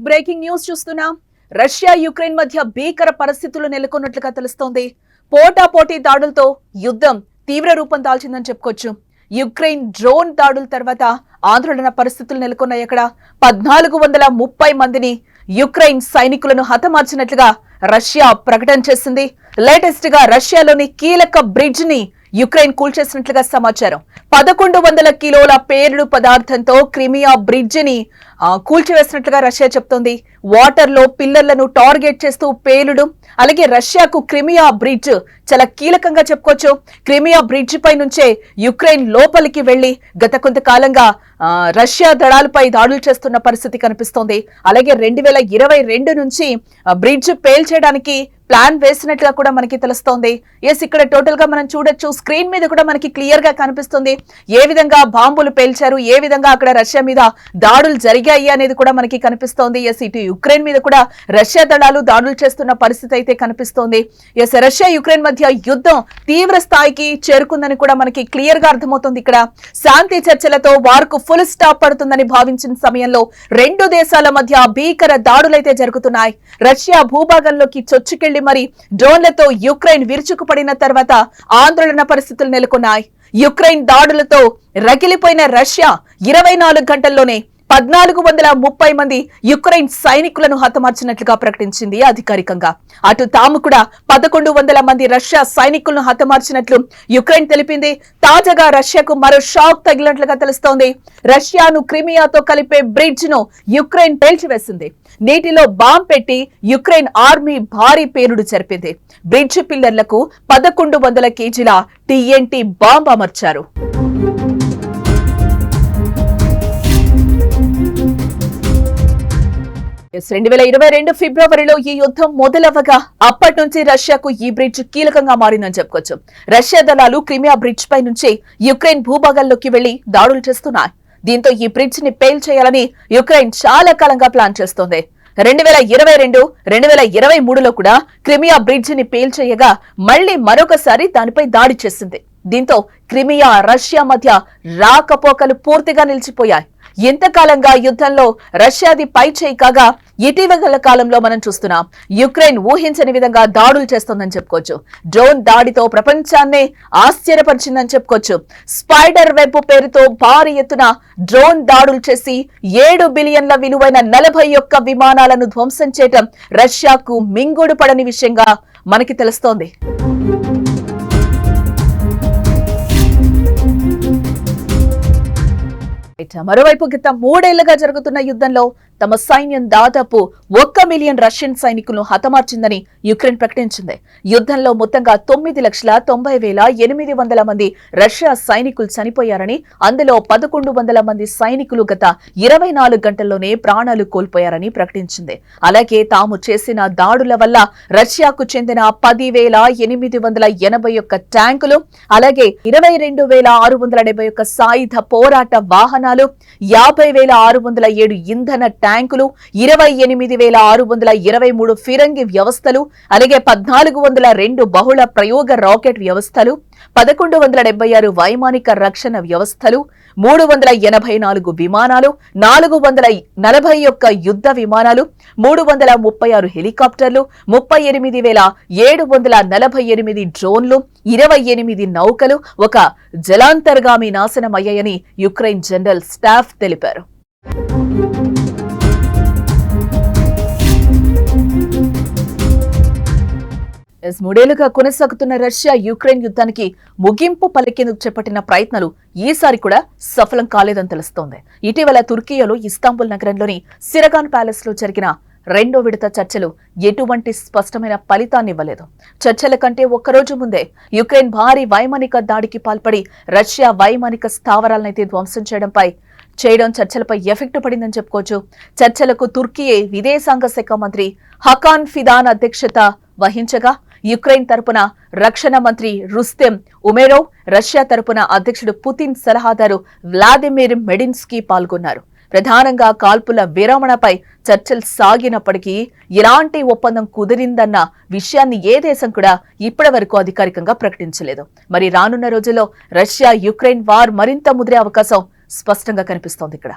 Breaking news చూస్తున్నాం. Russia Ukraine మధ్య భీకర పరిస్థితులు నెలకొన్నట్లుగా తెలుస్తోంది. పోటాపోటీ దాడులతో యుద్ధం తీవ్ర రూపం దాల్చిందని చెప్పుకోవచ్చు. యుక్రెయిన్ డ్రోన్ దాడుల తర్వాత ఆందోళన పరిస్థితులు నెలకొన్నాయి. అక్కడ 1430 మందిని యుక్రెయిన్ సైనికులను హతమార్చినట్లుగా రష్యా ప్రకటన చేసింది. లేటెస్ట్ గా రష్యాలోని కీలక బ్రిడ్జ్ ని యుక్రెయిన్ కూల్చేసినట్లుగా సమాచారం. 1100 కిలోల పేలుడు పదార్థంతో క్రిమియా బ్రిడ్జ్ ని కూల్చివేసినట్లుగా రష్యా చెప్తోంది. వాటర్ లో పిల్లర్లను టార్గెట్ చేస్తూ పేలుడు. అలాగే రష్యాకు క్రిమియా బ్రిడ్జ్ చాలా కీలకంగా చెప్పుకోవచ్చు. క్రిమియా బ్రిడ్జ్ పై నుంచే యుక్రెయిన్ లోపలికి వెళ్లి గత కొంతకాలంగా రష్యా దళాలపై దాడులు చేస్తున్న పరిస్థితి కనిపిస్తోంది. అలాగే 2022 నుంచి బ్రిడ్జ్ పేల్చేయడానికి ప్లాన్ వేసినట్లుగా కూడా మనకి తెలుస్తోంది. ఇక్కడ టోటల్ గా మనం చూడొచ్చు, స్క్రీన్ మీద కూడా మనకి క్లియర్ గా కనిపిస్తుంది ఏ విధంగా బాంబులు పేల్చారు, ఏ విధంగా అక్కడ రష్యా మీద దాడులు జరిగాయి అనేది కూడా మనకి కనిపిస్తోంది. ఇటు యుక్రెయిన్ మీద కూడా రష్యా దళాలు దాడులు చేస్తున్న పరిస్థితి అయితే కనిపిస్తోంది. రష్యా యుక్రెయిన్ మధ్య యుద్ధం తీవ్ర స్థాయికి చేరుకుందని కూడా మనకి క్లియర్ గా అర్థమవుతుంది. ఇక్కడ శాంతి చర్చలతో వార్కు ఫుల్ స్టాప్ పడుతుందని భావించిన సమయంలో రెండు దేశాల మధ్య భీకర దాడులైతే జరుగుతున్నాయి. రష్యా భూభాగంలోకి చొచ్చుకెళ్లి మరి డ్రోన్లతో యుక్రెయిన్ విరుచుకుపడిన తర్వాత ఆందోళన పరిస్థితులు నెలకొన్నాయి. యుక్రెయిన్ దాడులతో రగిలిపోయిన రష్యా 24 గంటల్లోనే 1430 మంది యుక్రెయిన్ సైనికులను హతమార్చినట్లుగా ప్రకటించింది అధికారికంగా. అటు తాము కూడా 1100 మంది రష్యా సైనికులను హతమార్చినట్లు యుక్రెయిన్ తెలిపింది. తాజాగా రష్యాకు మరో షాక్ తగిలినట్లుగా తెలుస్తోంది. రష్యాను క్రిమియాతో కలిపే బ్రిడ్జ్ ను యుక్రెయిన్ పేల్చివేసింది. నీటిలో బాంబ్ పెట్టి యుక్రెయిన్ ఆర్మీ భారీ పేలుడు జరిపింది. బ్రిడ్జ్ పిల్లర్లకు 1100 కేజీల TNT బాంబ్ అమర్చారు. ఫిబ్రవరిలో ఈ యుద్ధం మొదలవగా అప్పటి నుంచి రష్యాకు ఈ బ్రిడ్జ్ కీలకంగా మారిందని చెప్పుకోవచ్చు. రష్యా దళాలు క్రిమియా బ్రిడ్జ్ పై నుంచి యుక్రెయిన్ భూభాగాల్లోకి వెళ్లి దాడులు చేస్తున్నాయి. దీంతో ఈ బ్రిడ్జ్ ని పేల్ చేయాలని యుక్రెయిన్ చాలా కాలంగా ప్లాన్ చేస్తోంది. 2022, 2023లో కూడా క్రిమియా బ్రిడ్జ్ ని పేల్చేయగా మళ్లీ మరొకసారి దానిపై దాడి చేసింది. దీంతో క్రిమియా రష్యా మధ్య రాకపోకలు పూర్తిగా నిలిచిపోయాయి. ఇంతకాలంగా యుద్ధంలో రష్యాది పై చేయి కాగా ఇటీవల కాలంలో మనం చూస్తున్నాం యుక్రెయిన్ ఊహించని విధంగా దాడులు చేస్తోందని చెప్పుకోవచ్చు. డ్రోన్ దాడితో ప్రపంచాన్నే ఆశ్చర్యపరిచిందని చెప్పుకోవచ్చు. స్పైడర్ వెబ్ పేరుతో భారీ ఎత్తున డ్రోన్ దాడులు చేసి 7 బిలియన్ల విలువైన 41 విమానాలను ధ్వంసం చేయడం రష్యాకు మింగుడు పడని విషయంగా మనకి తెలుస్తోంది. మరోవైపు గత 3 ఏళ్లుగా జరుగుతున్న యుద్ధంలో తమ సైన్యం దాదాపు 1 మిలియన్ రష్యన్ సైనికులను హతమార్చిందని యుక్రెయిన్ ప్రకటించింది. యుద్ధంలో మొత్తంగా 9,90,800 మంది రష్యా సైనికులు చనిపోయారని, అందులో 1100 మంది సైనికులు గత 24 గంటల్లోనే ప్రాణాలు కోల్పోయారని ప్రకటించింది. అలాగే తాము చేసిన దాడుల వల్ల రష్యాకు చెందిన 10,881 ట్యాంకులు, అలాగే 22,671 సాయుధ పోరాట వాహనాలు, 50,607 ఇంధన ట్యాంకులు, 28,623 ఫిరంగి వ్యవస్థలు, అలాగే 1,402 బహుళ ప్రయోగ రాకెట్ వ్యవస్థలు, 1,176 వైమానిక రక్షణ వ్యవస్థలు, 384 విమానాలు, 441 యుద్ధ విమానాలు, 336 హెలికాప్టర్లు, 38,748 డ్రోన్లు, 28 నౌకలు, ఒక జలాంతర్గామి నాశనమయ్యాయని యుక్రెయిన్ జనరల్ స్టాఫ్ తెలిపారు. మూడేళ్లుగా కొనసాగుతున్న రష్యా యుక్రెయిన్ యుద్ధానికి ముగింపు పలికేందుకు చేపట్టిన ప్రయత్నాలు ఈసారి కూడా సఫలం కాలేదని తెలుస్తోంది. ఇటీవల తుర్కియాలో ఇస్తాంబుల్ నగరంలోని సిరగాన్ ప్యాలెస్ లో జరిగిన 2వ విడత చర్చలు ఎటువంటి స్పష్టమైన ఫలితాన్ని ఇవ్వలేదు. చర్చల కంటే ఒక్కరోజు ముందే యుక్రెయిన్ భారీ వైమానిక దాడికి పాల్పడి రష్యా వైమానిక స్థావరాలనైతే ధ్వంసం చేయడం చర్చలపై ఎఫెక్ట్ పడిందని చెప్పుకోవచ్చు. చర్చలకు తుర్కీయే విదేశాంగ శాఖ మంత్రి హకాన్ ఫిదాన్ అధ్యక్షత వహించగా యుక్రెయిన్ తరపున రక్షణ మంత్రి రుస్తెం ఉమెరోవ్, రష్యా తరపున అధ్యక్షుడు పుతిన్ సలహాదారు వ్లాదిమిర్ మెడిన్స్కీ పాల్గొన్నారు. ప్రధానంగా కాల్పుల విరమణపై చర్చలు సాగినప్పటికీ ఎలాంటి ఒప్పందం కుదిరిందన్న విషయాన్ని ఏ దేశం కూడా ఇప్పటి వరకు అధికారికంగా ప్రకటించలేదు. మరి రానున్న రోజుల్లో రష్యా యుక్రెయిన్ వార్ మరింత ముదిరే అవకాశం స్పష్టంగా కనిపిస్తోంది ఇక్కడ.